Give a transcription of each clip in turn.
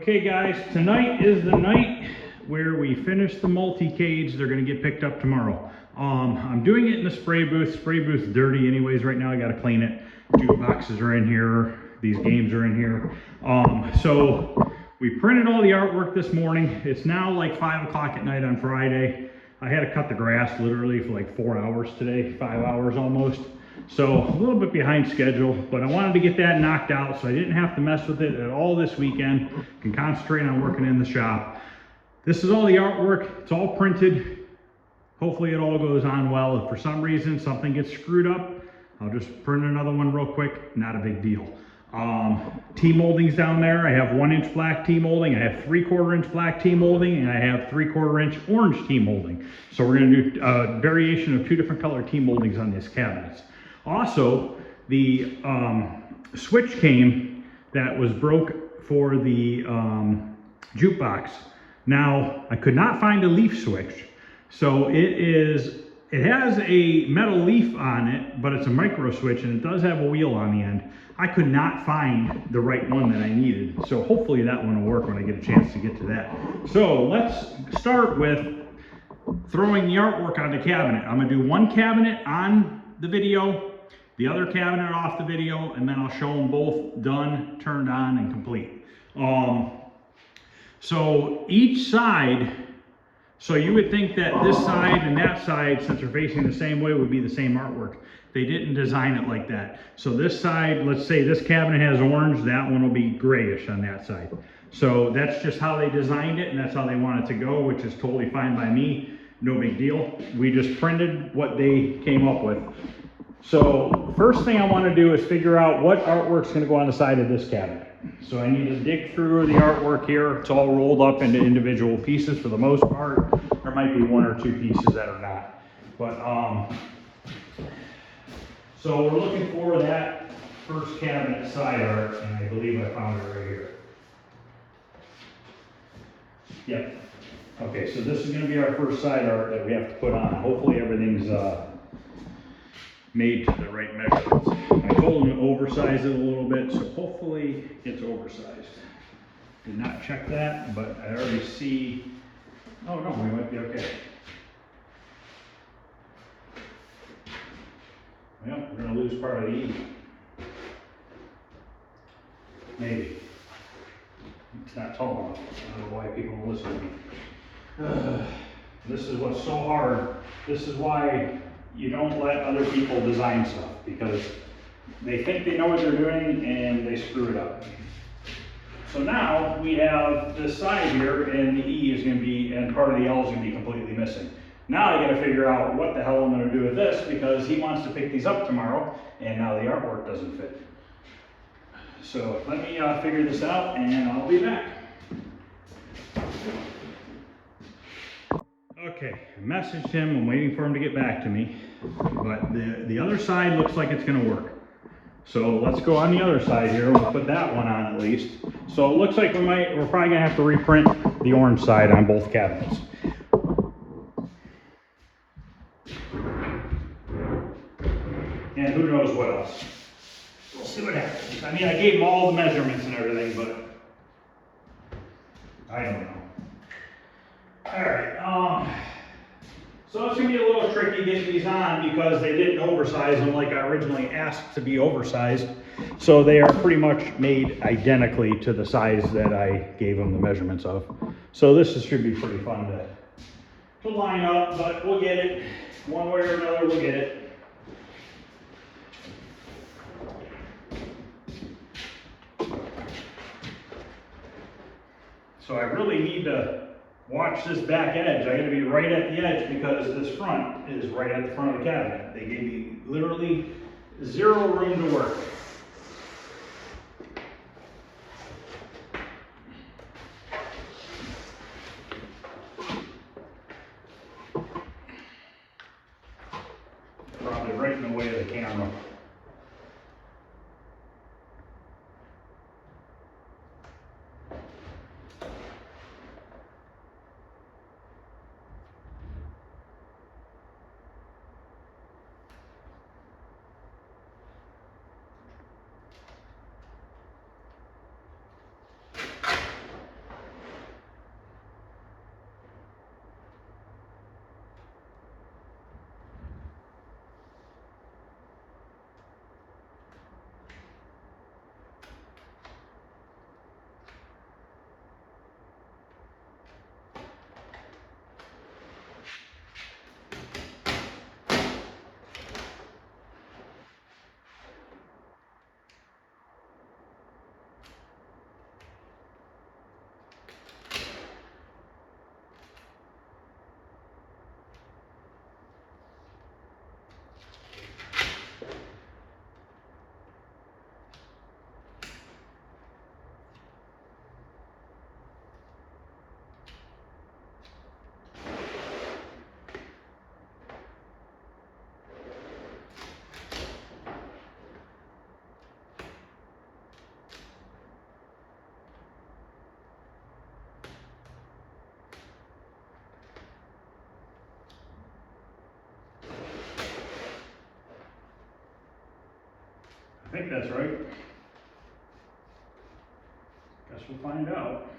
Okay guys, tonight is the night where we finish the multi-cage. They're gonna get picked up tomorrow. I'm doing it in the spray booth. Spray booth's dirty anyways right now. I gotta clean it. Jukeboxes are in here. These games are in here. So we printed all the artwork this morning. It's now like 5 o'clock at night on Friday. I had to cut the grass literally for like 4 hours today, 5 hours almost. So a little bit behind schedule, but I wanted to get that knocked out so I didn't have to mess with it at all this weekend. Can concentrate on working in the shop. This is all the artwork. It's all printed. Hopefully it all goes on well. If for some reason something gets screwed up, I'll just print another one real quick. Not a big deal. T-moldings down there. I have 1-inch black T-molding. I have 3/4 inch black T-molding, and I have 3/4 inch orange T-molding. So we're going to do a variation of 2 different color T-moldings on these cabinets. Also, the switch came that was broke for the jukebox. Now, I could not find a leaf switch. So it has a metal leaf on it, but it's a micro switch and it does have a wheel on the end. I could not find the right one that I needed. So hopefully that one will work when I get a chance to get to that. So let's start with throwing the artwork on the cabinet. I'm gonna do one cabinet on the video, the other cabinet off the video, and then I'll show them both done, turned on, and complete. So each side, so you would think that this side and that side, since they're facing the same way, would be the same artwork. They didn't design it like that. So this side, let's say this cabinet has orange, that one will be grayish on that side. So that's just how they designed it, and that's how they want it to go, which is totally fine by me. No big deal. We just printed what they came up with. So first thing I want to do is figure out what artwork's going to go on the side of this cabinet. So I need to dig through the artwork here. It's all rolled up into individual pieces for the most part. There might be 1 or 2 pieces that are not. But so we're looking for that first cabinet side art, and I believe I found it right here. Yep. Okay, so this is going to be our first side art that we have to put on. Hopefully everything's made to the right measurements. I told them to oversize it a little bit, so hopefully it's oversized. Did not check that, but I already see, oh no, we might be okay. Well, we're going to lose part of the E. Maybe. It's not tall enough. I don't know why people don't listen to me. This is what's so hard. This is why you don't let other people design stuff, because they think they know what they're doing and they screw it up. So now we have this side here, and the E is going to be, and part of the L is going to be completely missing. Now I got to figure out what the hell I'm going to do with this, because he wants to pick these up tomorrow, and now the artwork doesn't fit. So let me figure this out, and I'll be back. Okay, I messaged him. I'm waiting for him to get back to me. But the other side looks like it's going to work. So let's go on the other side here. We'll put that one on at least. So it looks like we're probably going to have to reprint the orange side on both cabinets. And who knows what else. We'll see what happens. I mean, I gave him all the measurements and everything, but I don't know. All right, so it's gonna be a little tricky getting these on because they didn't oversize them like I originally asked to be oversized. So they are pretty much made identically to the size that I gave them the measurements of. So this should be pretty fun to line up, but we'll get it. One way or another, we'll get it. So I really need to watch this back edge. I gotta be right at the edge because this front is right at the front of the cabinet. They gave me literally 0 room to work. Probably right in the way of the camera. think that's right. Guess we'll find out.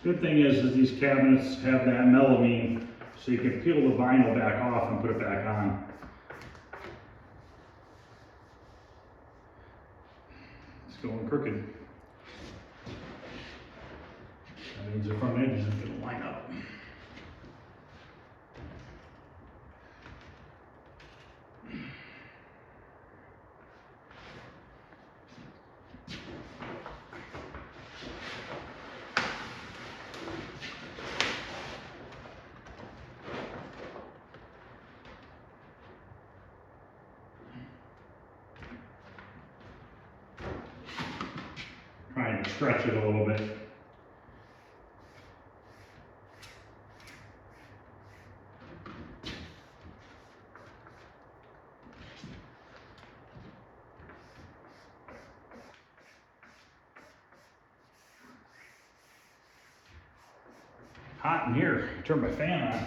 Good thing is these cabinets have that melamine, so you can peel the vinyl back off and put it back on. It's going crooked. That means the front edge isn't going to line up. Trying to stretch it a little bit. Hot in here. Turn my fan on.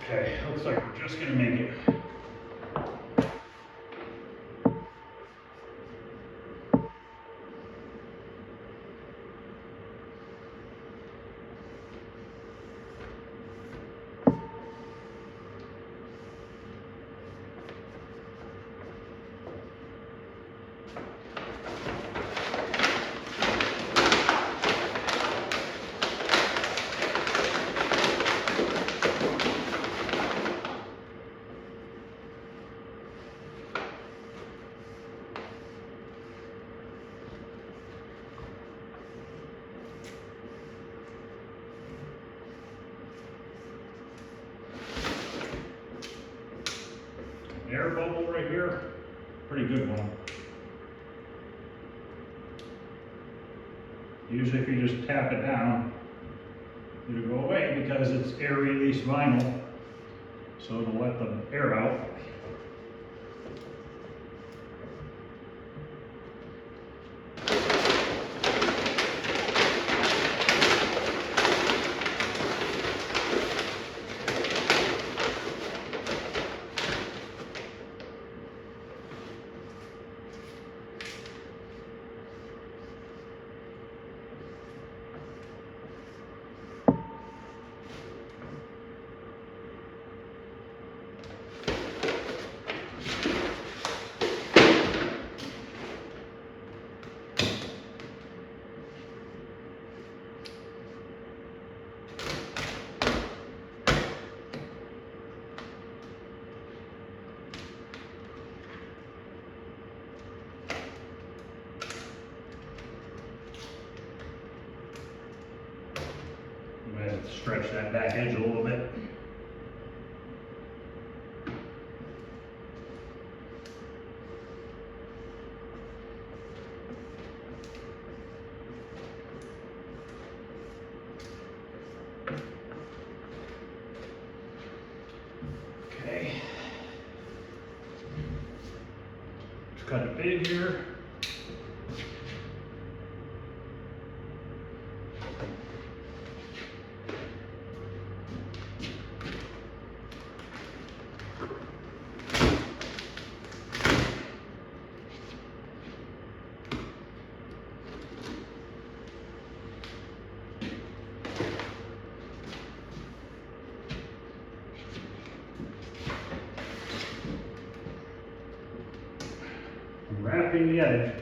Okay, looks like we're just gonna make it. Air bubble right here, pretty good one. Usually if you just tap it down, it'll go away because it's air release vinyl, so it'll let the air out. Stretch that back edge a little bit. cut it big here. Wrapping the edge,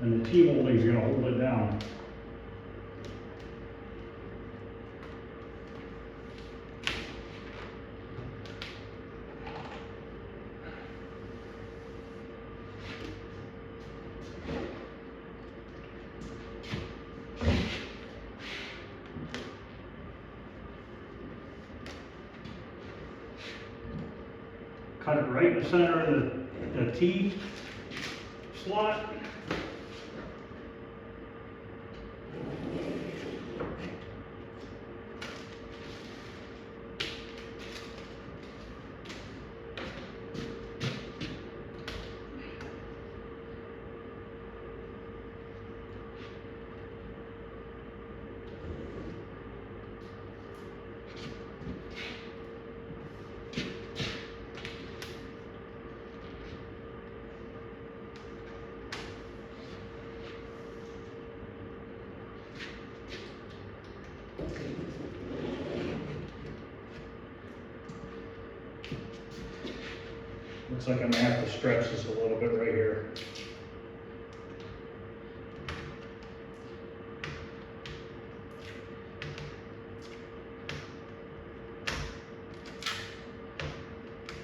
and the T-molding is going to hold it down. Cut it right in the center of the T slot. Looks like I'm gonna have to stretch this a little bit right here.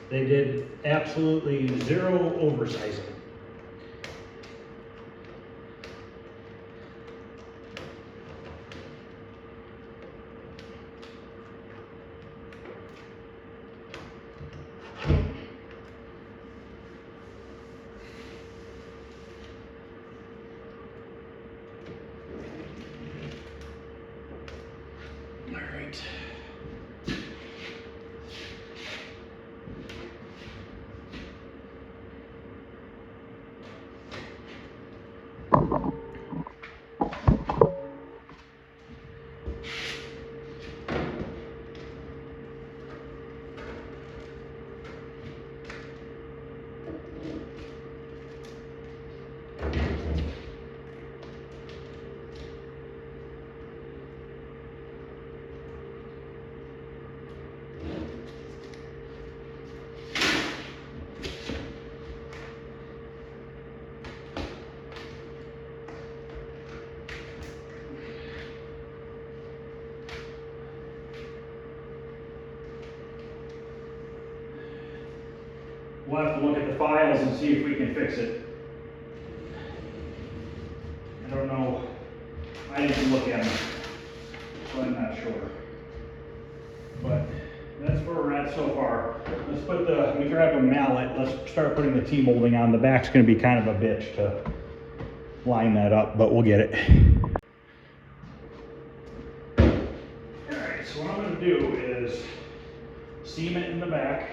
They did absolutely zero oversizing. All right. We'll have to look at the files and see if we can fix it. I don't know. I didn't look at them, so I'm not sure. But that's where we're at so far. Let's put let me grab a mallet. Let's start putting the T-molding on. The back's going to be kind of a bitch to line that up, but we'll get it. All right, so what I'm going to do is seam it in the back.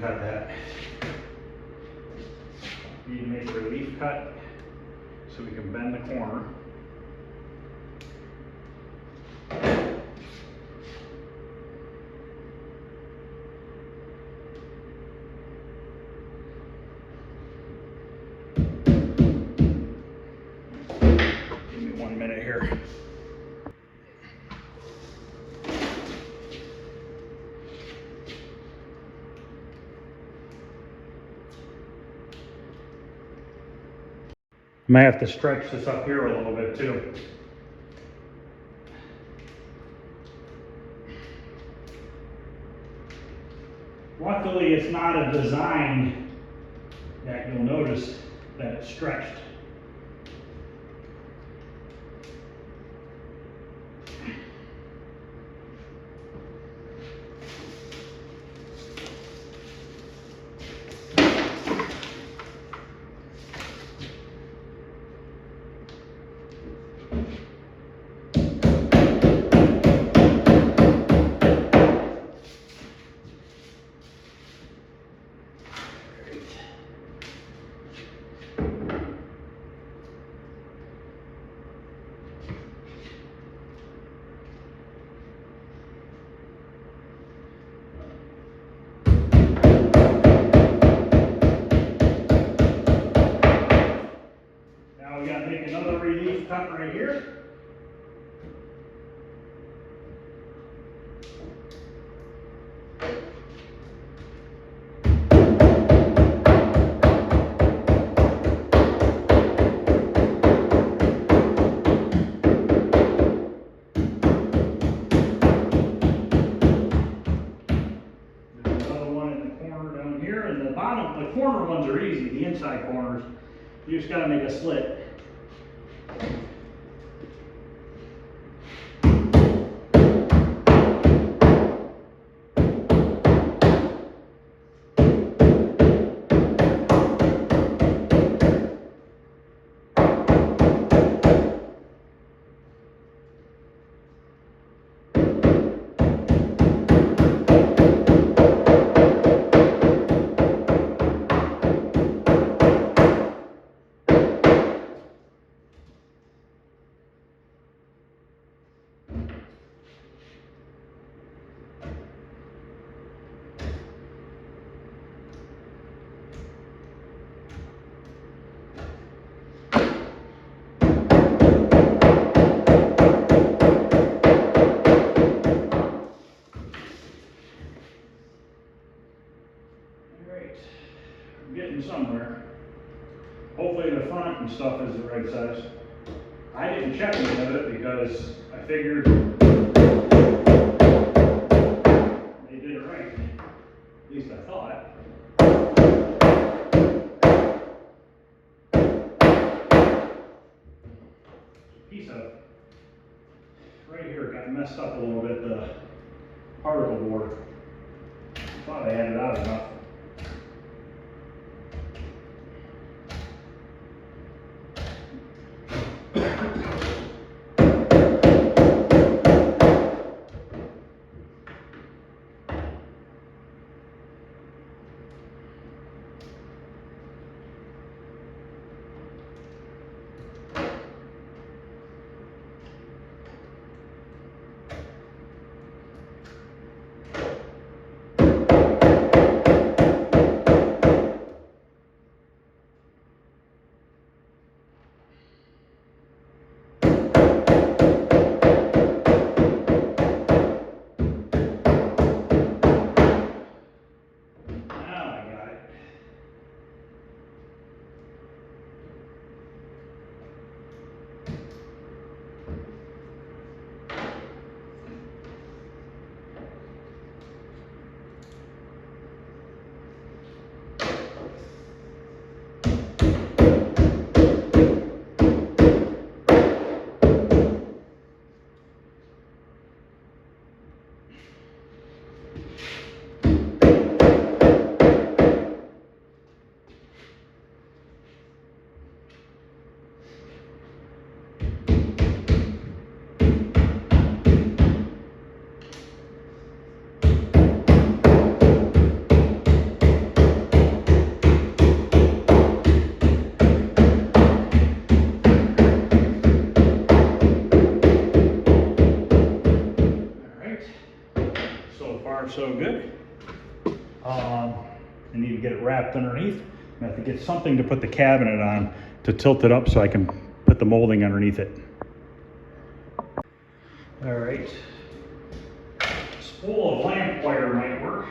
Cut that. Need to make a relief cut so we can bend the corner. Give me 1 minute here. I might have to stretch this up here a little bit too. Luckily, it's not a design that you'll notice that it's stretched. top right here. The corner ones are easy, the inside corners. You just gotta make a slit. Getting somewhere. Hopefully the front and stuff is the right size. I didn't check any of it because I figured they did it right. At least I thought. Piece of right here got messed up a little bit, the particle board. Thought I had it out enough. So good. I need to get it wrapped underneath. I have to get something to put the cabinet on to tilt it up so I can put the molding underneath it. All right. Spool of lamp wire might work.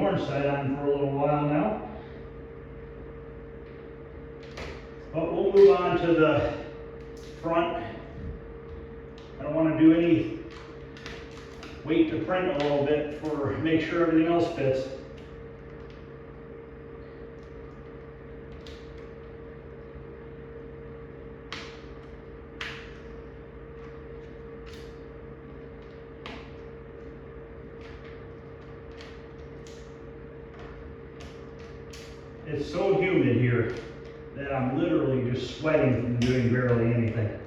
orange side on for a little while now. But we'll move on to the front. I don't want to do any, wait to print a little bit for, make sure everything else fits. It's so humid here that I'm literally just sweating from doing barely anything.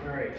All right.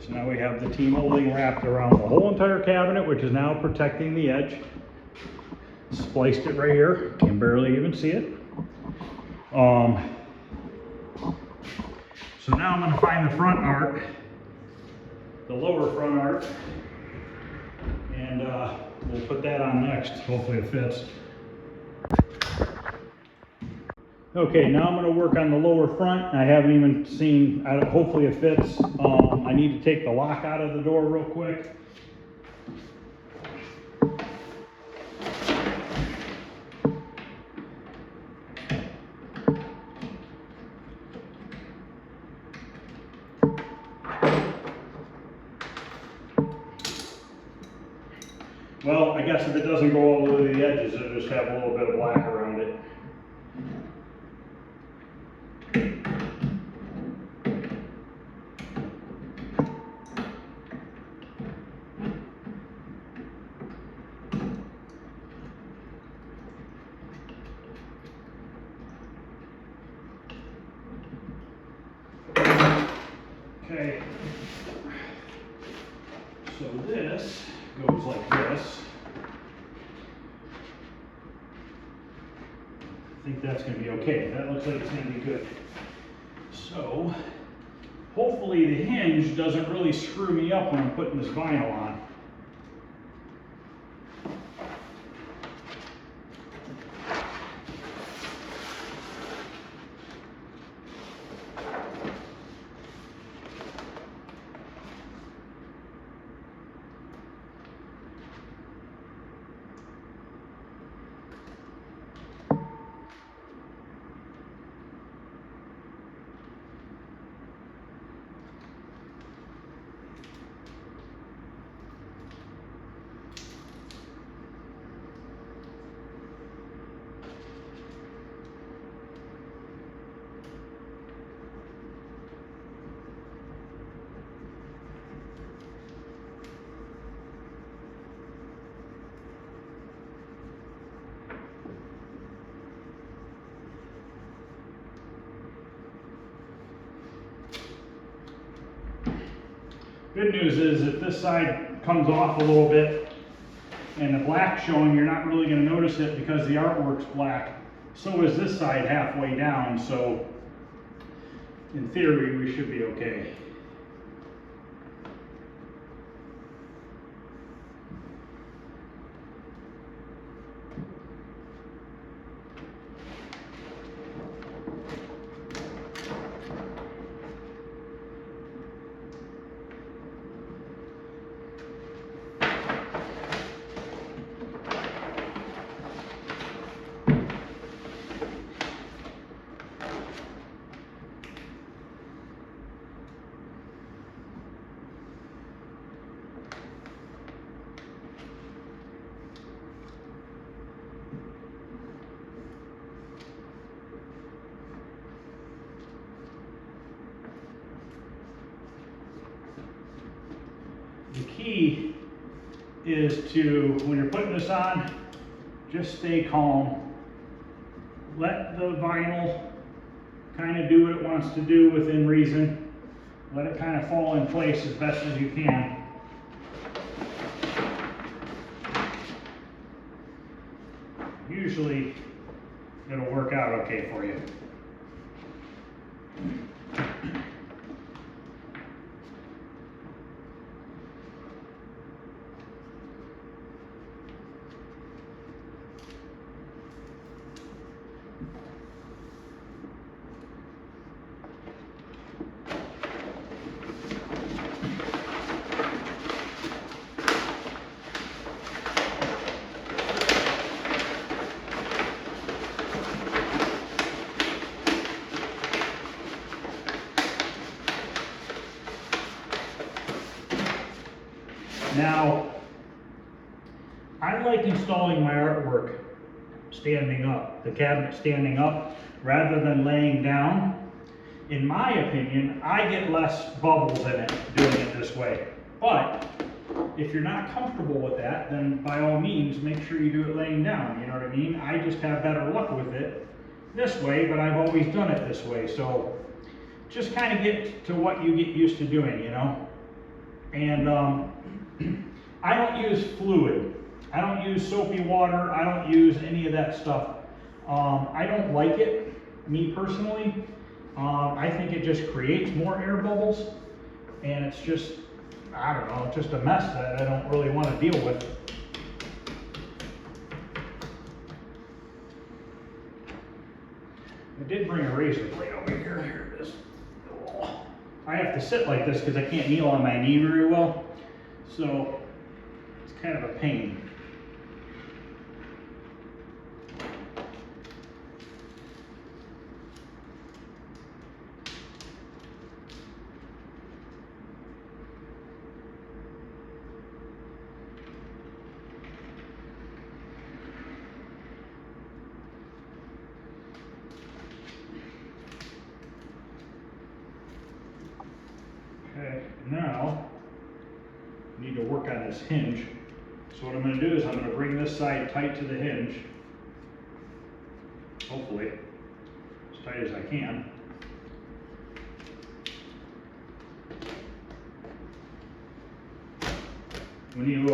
So now we have the T-molding wrapped around the whole entire cabinet, which is now protecting the edge. Spliced it right here, can barely even see it. So now I'm going to find the front arc, the lower front arc, and we'll put that on next. Hopefully it fits. Okay, now I'm going to work on the lower front. I haven't even seen, hopefully it fits. I need to take the lock out of the door real quick. Well, I guess if it doesn't go all the way to the edges, it'll just have a little bit of black around it. Okay, so this goes like this. I think that's going to be okay. That looks like it's going to be good. So, hopefully the hinge doesn't really screw me up when I'm putting this vinyl on. Good news is if this side comes off a little bit and the black's showing, you're not really going to notice it because the artwork's black. So is this side halfway down, so in theory we should be okay. The key is to, when you're putting this on, just stay calm. Let the vinyl kind of do what it wants to do within reason. Let it kind of fall in place as best as you can. Usually it'll work out okay for you. Now, I like installing my artwork standing up, the cabinet standing up, rather than laying down. In my opinion, I get less bubbles in it doing it this way. But if you're not comfortable with that, then by all means, make sure you do it laying down, you know what I mean? I just have better luck with it this way, but I've always done it this way. So just kind of get to what you get used to doing, you know? And I don't use fluid. I don't use soapy water. I don't use any of that stuff. I don't like it, me personally. I think it just creates more air bubbles, and it's just, I don't know, just a mess that I don't really want to deal with. I did bring a razor blade over here. Here it is. I have to sit like this because I can't kneel on my knee very well, so it's kind of a pain. Okay, now I need to work on this hinge. So what I'm going to do is I'm going to bring this side tight to the hinge, hopefully as tight as I can. When you,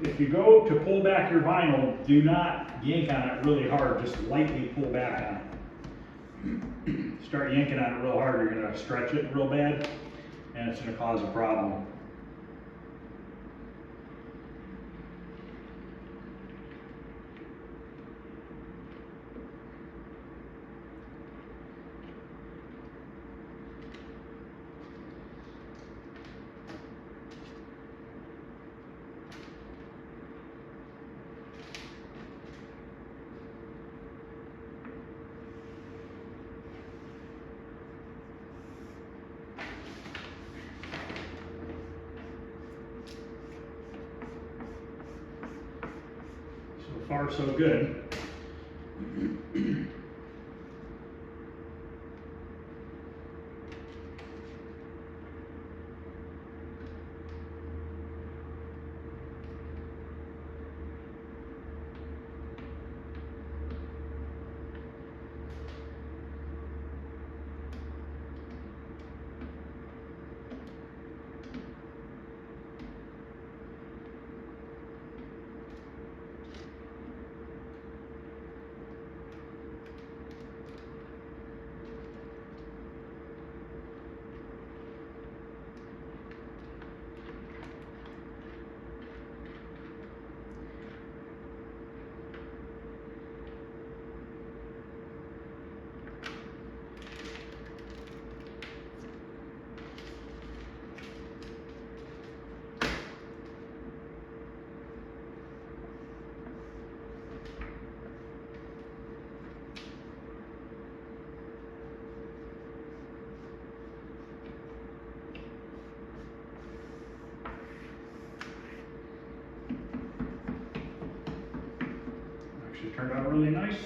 if you go to pull back your vinyl, do not yank on it really hard, just lightly pull back on it. Start yanking on it real hard, you're going to stretch it real bad, and it's going to cause a problem. So far, so good. turned out really nice.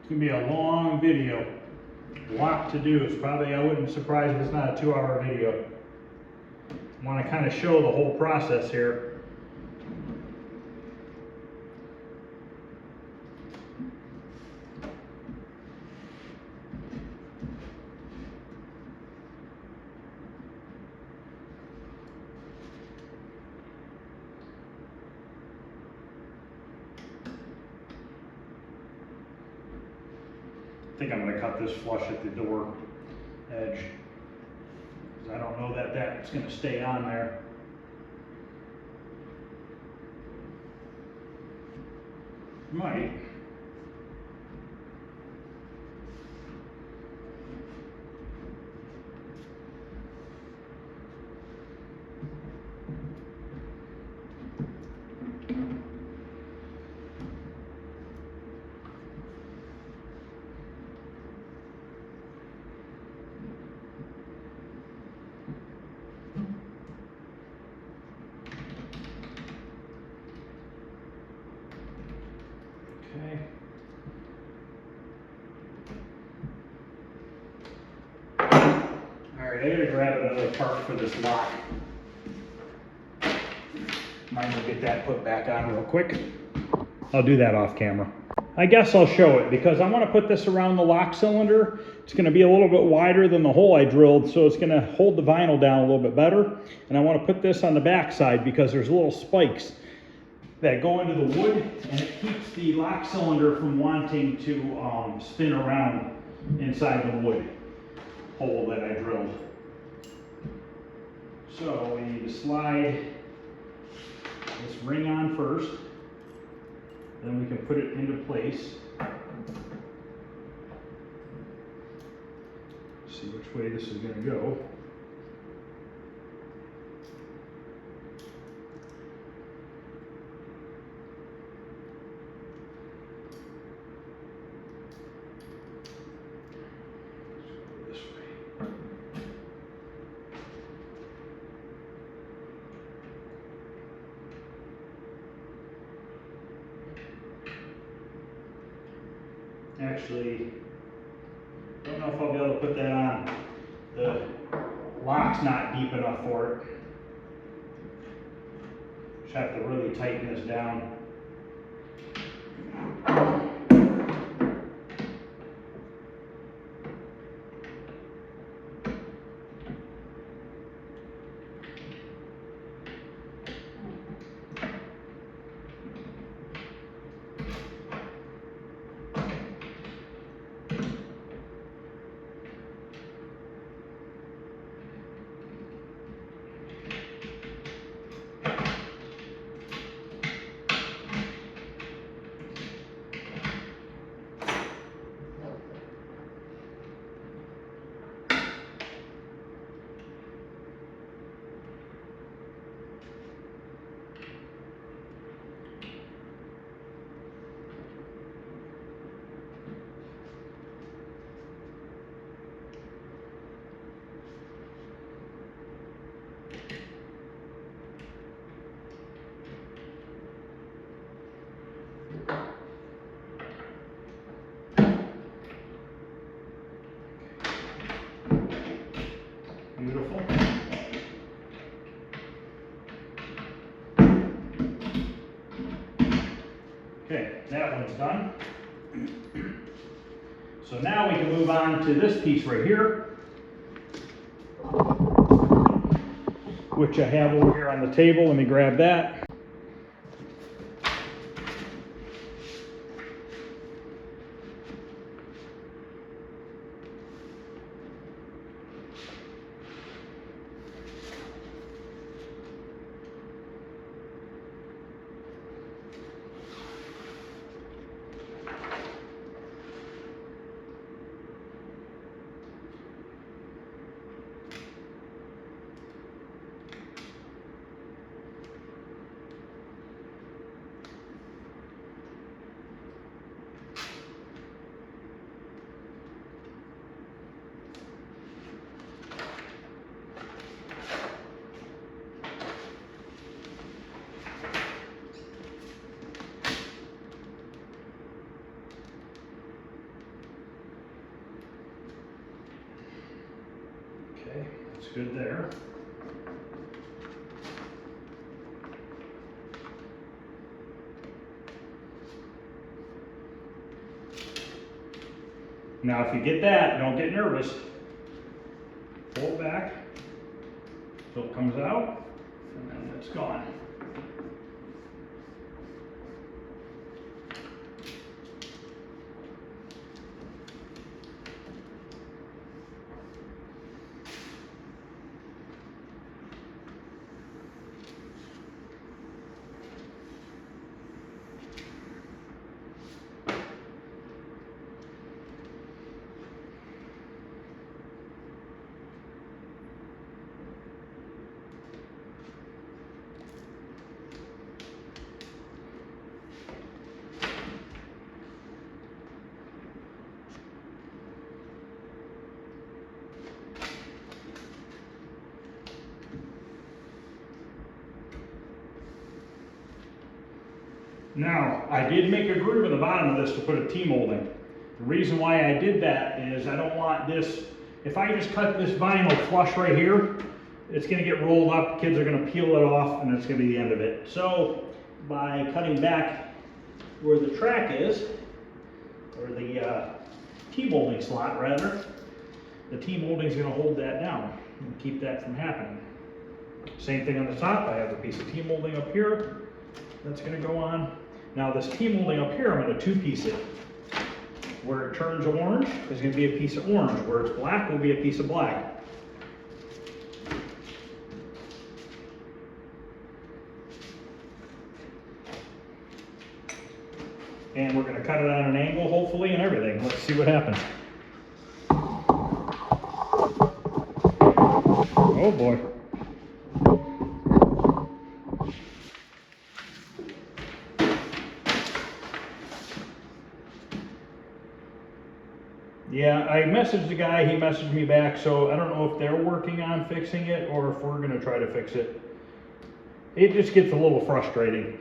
It's gonna be a long video. A lot to do. It's probably, I wouldn't be surprised if it's not a 2-hour video. I want to kind of show the whole process here. I think I'm going to cut this flush at the door edge, because I don't know that that's going to stay on there. Might. Okay. All right, I gotta grab another part for this lock. Might as well get that put back on real quick. I'll do that off camera. I guess I'll show it because I want to put this around the lock cylinder. It's going to be a little bit wider than the hole I drilled, so it's going to hold the vinyl down a little bit better. And I want to put this on the back side because there's little spikes that go into the wood, and it keeps the lock cylinder from wanting to spin around inside the wood hole that I drilled. So we need to slide this ring on first, then we can put it into place. See which way this is going to go. Actually, don't know if I'll be able to put that on. The lock's not deep enough for it. Just have to really tighten this down. Beautiful. Okay, that one's done. So now we can move on to this piece right here, which I have over here on the table. Let me grab that. Okay, that's good there. Now if you get that, don't get nervous. Pull it back till it comes out, and then it's gone. Now, I did make a groove in the bottom of this to put a T-molding. The reason why I did that is I don't want this, if I just cut this vinyl flush right here, it's gonna get rolled up, kids are gonna peel it off, and it's gonna be the end of it. So, by cutting back where the track is, or the T-molding slot rather, the T-molding is gonna hold that down and keep that from happening. Same thing on the top, I have a piece of T-molding up here that's gonna go on. Now this T-molding up here, I'm gonna two-piece it. Where it turns orange is gonna be a piece of orange. Where it's black will be a piece of black. And we're gonna cut it on an angle, hopefully, and everything. Let's see what happens. Oh boy. Yeah, I messaged the guy, he messaged me back, so I don't know if they're working on fixing it or if we're gonna try to fix it. It just gets a little frustrating.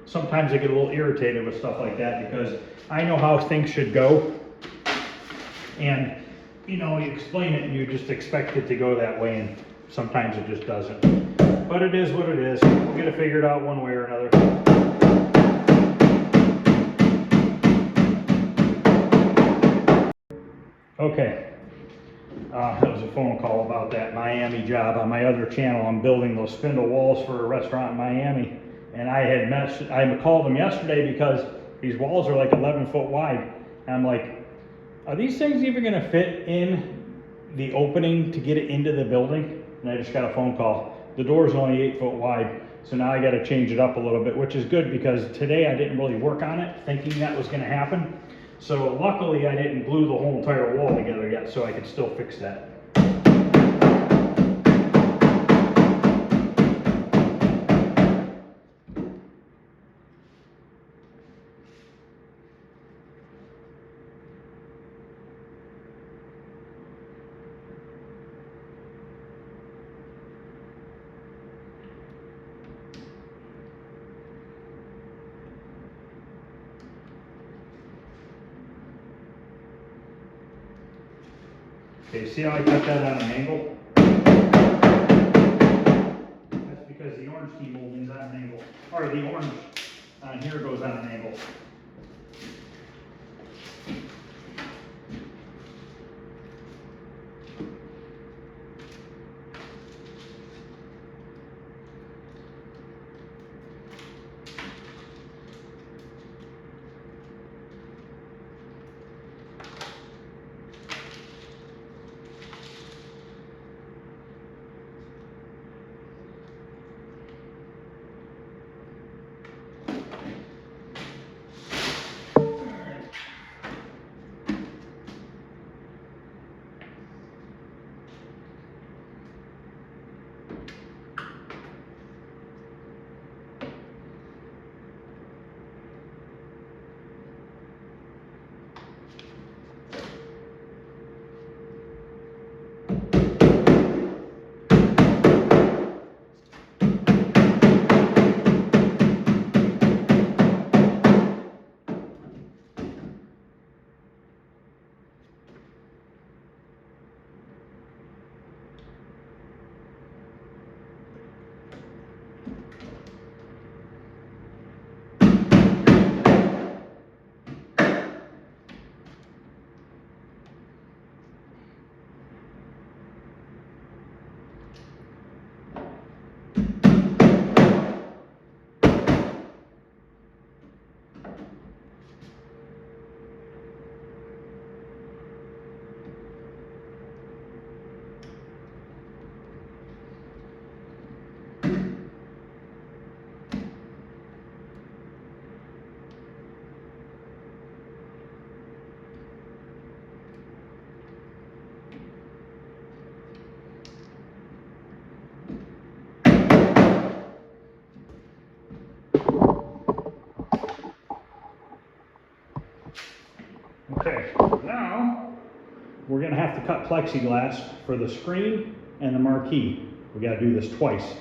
Sometimes I get a little irritated with stuff like that because I know how things should go. And, you know, you explain it and you just expect it to go that way, and sometimes it just doesn't. But it is what it is. We'll get it figured out one way or another. Okay, that was a phone call about that Miami job on my other channel. I'm building those spindle walls for a restaurant in Miami, and I called them yesterday because these walls are like 11 foot wide, and I'm like, are these things even going to fit in the opening to get it into the building? And I just got a phone call. The door's only 8 foot wide, so now I got to change it up a little bit, which is good because today I didn't really work on it thinking that was going to happen. So luckily I didn't glue the whole entire wall together yet, so I could still fix that. Okay, see how I cut that on an angle? That's because the orange T-molding's on an angle, or the orange Here goes on an angle. Okay, now we're going to have to cut plexiglass for the screen and the marquee. We got to do this twice.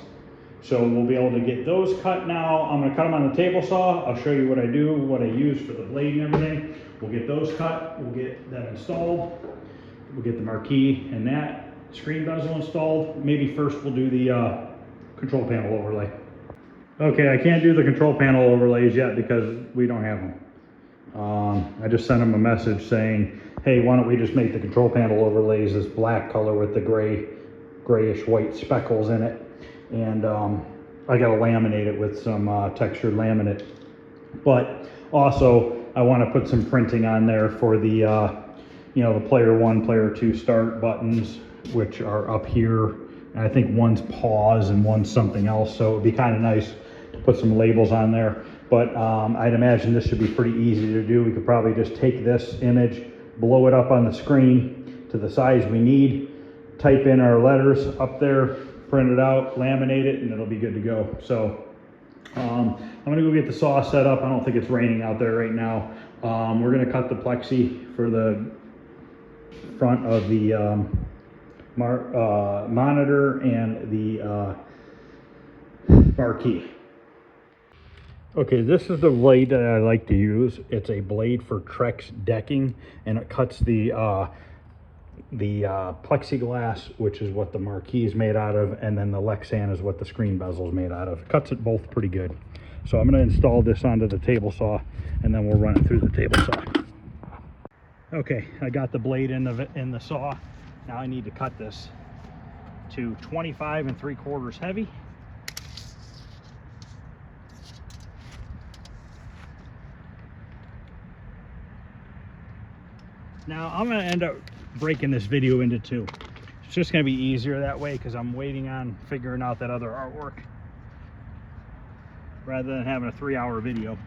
So we'll be able to get those cut now. I'm going to cut them on the table saw. I'll show you what I do, what I use for the blade and everything. We'll get those cut. We'll get them installed. We'll get the marquee and that screen bezel installed. Maybe first we'll do the control panel overlay. Okay, I can't do the control panel overlays yet because we don't have them. I just sent them a message saying, hey, why don't we just make the control panel overlays this black color with the grayish white speckles in it. And I got to laminate it with some textured laminate. But also I want to put some printing on there for the, you know, the player 1, player 2 start buttons, which are up here. And I think one's pause and one's something else. So it'd be kind of nice to put some labels on there. But I'd imagine this should be pretty easy to do. We could probably just take this image, blow it up on the screen to the size we need, type in our letters up there, print it out, laminate it, and it'll be good to go. So I'm gonna go get the saw set up. I don't think it's raining out there right now. We're gonna cut the plexi for the front of the monitor and the marquee. Okay, this is the blade that I like to use. It's a blade for Trex decking, and it cuts the plexiglass, which is what the marquee is made out of, and then the Lexan is what the screen bezel is made out of. It cuts it both pretty good. So I'm going to install this onto the table saw, and then we'll run it through the table saw. Okay, I got the blade in the saw. Now I need to cut this to 25 3/4 heavy. Now I'm going to end up breaking this video into two. It's just going to be easier that way because I'm waiting on figuring out that other artwork rather than having a 3-hour video.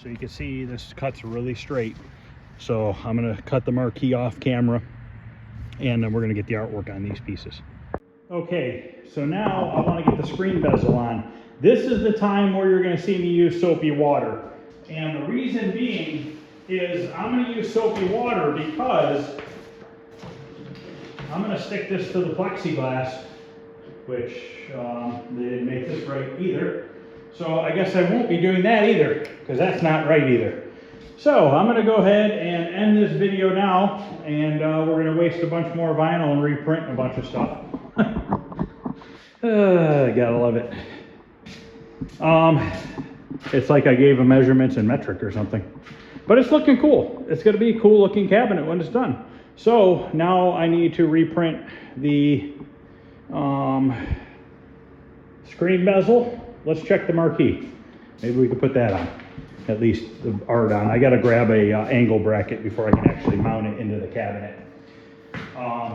So you can see this cuts really straight. So I'm going to cut the marquee off camera, and then we're going to get the artwork on these pieces. Okay, so now I want to get the screen bezel on. This is the time where you're going to see me use soapy water. And the reason being is I'm going to use soapy water because I'm going to stick this to the plexiglass, which they didn't make this right either. So I guess I won't be doing that either, because that's not right either. So I'm going to go ahead and end this video now, and we're going to waste a bunch more vinyl and reprint a bunch of stuff. Gotta love it. It's like I gave a measurements in metric or something. But it's looking cool. It's going to be a cool looking cabinet when it's done. So now I need to reprint the screen bezel. Let's check the marquee. Maybe we could put that on, at least the art on. I got to grab a angle bracket before I can actually mount it into the cabinet.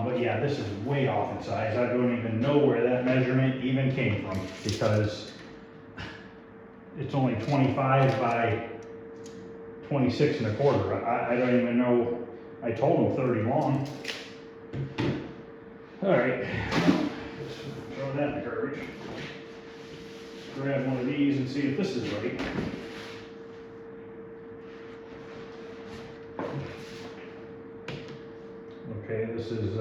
But yeah, this is way off in size. I don't even know where that measurement even came from, because it's only 25 by 26 and a quarter. I don't even know. I told him 30 long. All right, let's throw that in the garbage. Grab one of these and see if this is right. Okay, this is,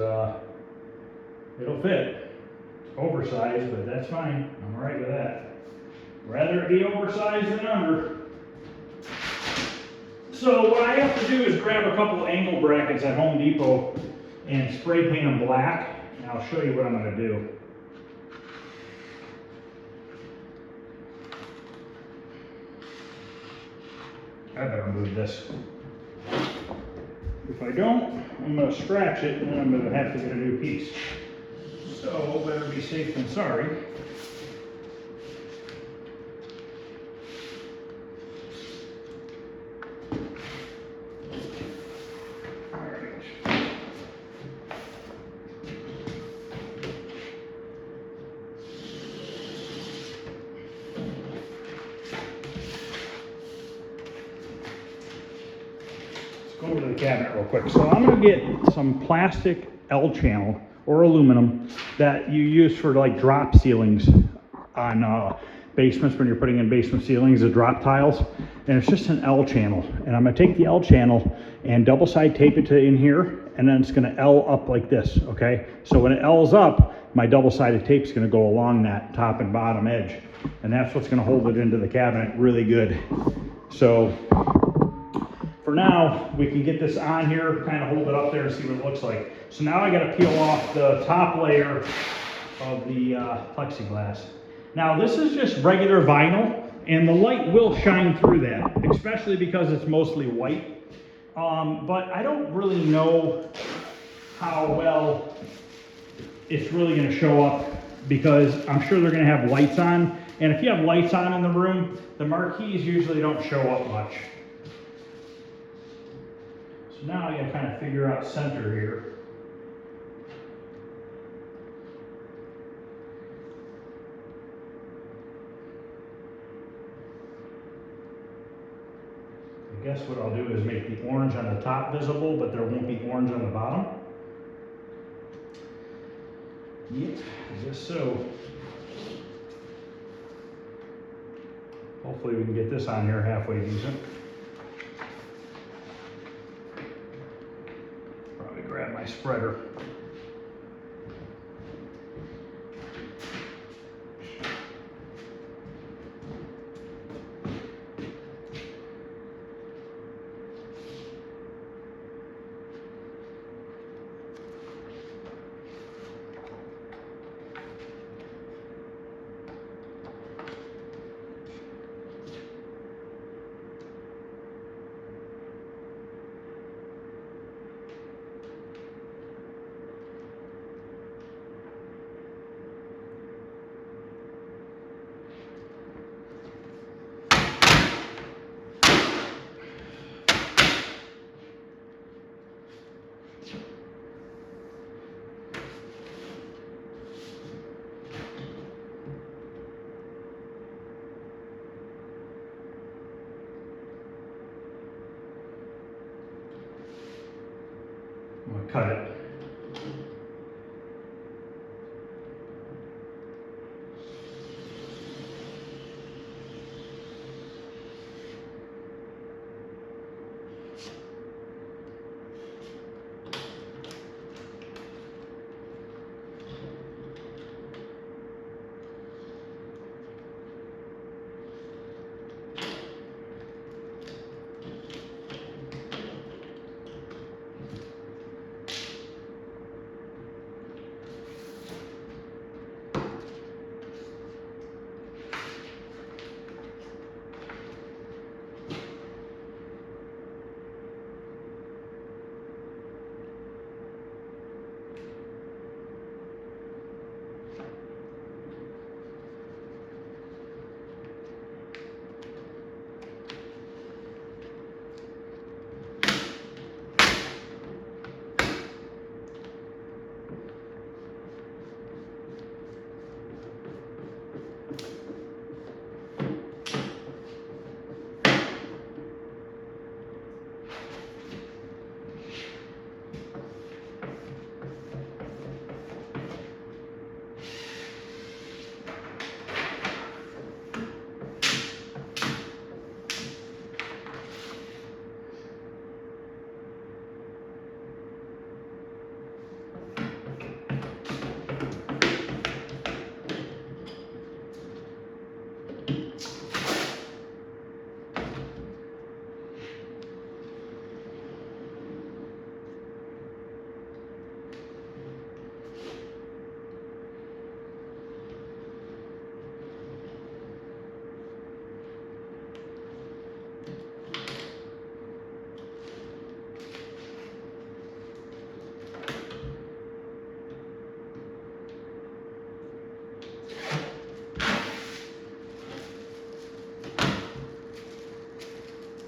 it'll fit. It's oversized, but that's fine. I'm all right with that. Rather it be oversized than under. So what I have to do is grab a couple angle brackets at Home Depot and spray paint them black, and I'll show you what I'm going to do. I better move this. If I don't, I'm going to scratch it, and then I'm going to have to get a new piece. So better be safe than sorry. Go over to the cabinet real quick. So I'm going to get some plastic L channel or aluminum that you use for like drop ceilings on basements, when you're putting in basement ceilings, the drop tiles. And it's just an L channel. And I'm going to take the L channel and double side tape it to in here, and then it's going to L up like this, okay? So when it L's up, my double sided tape is going to go along that top and bottom edge. And that's what's going to hold it into the cabinet really good. So for now, we can get this on here, kind of hold it up there and see what it looks like. So now I got to peel off the top layer of the plexiglass. Now this is just regular vinyl, and the light will shine through that, especially because it's mostly white. But I don't really know how well it's really going to show up, because I'm sure they're going to have lights on. And if you have lights on in the room, the marquees usually don't show up much. So now I got to kind of figure out center here. I guess what I'll do is make the orange on the top visible, but there won't be orange on the bottom. Yep, just so. Hopefully we can get this on here halfway decent. Probably grab my spreader. I'm gonna cut it.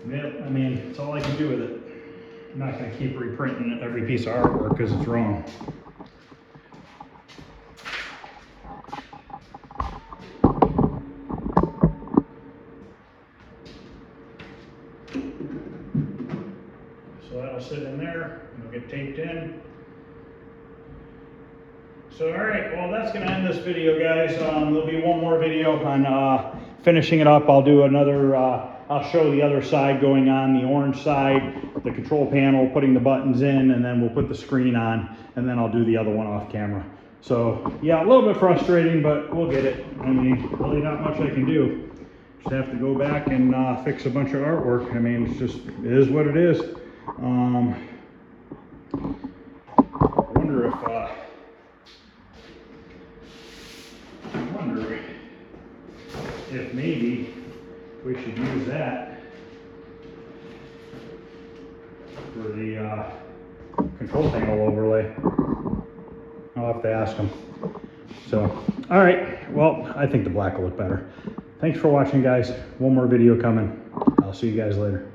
Yep, I mean, it's all I can do with it. I'm not going to keep reprinting every piece of artwork because it's wrong. So that'll sit in there, and it'll get taped in. So, all right, well, that's going to end this video, guys. There'll be one more video on finishing it up. I'll do another, I'll show the other side going on, the orange side, the control panel, putting the buttons in, and then we'll put the screen on, and then I'll do the other one off camera. So, yeah, a little bit frustrating, but we'll get it. I mean, really not much I can do. Just have to go back and fix a bunch of artwork. I mean, it's just, it is what it is. I wonder if, if maybe we should use that for the control panel overlay. I'll have to ask them. So, all right, well, I think the black will look better. Thanks for watching, guys. One more video coming. I'll see you guys later.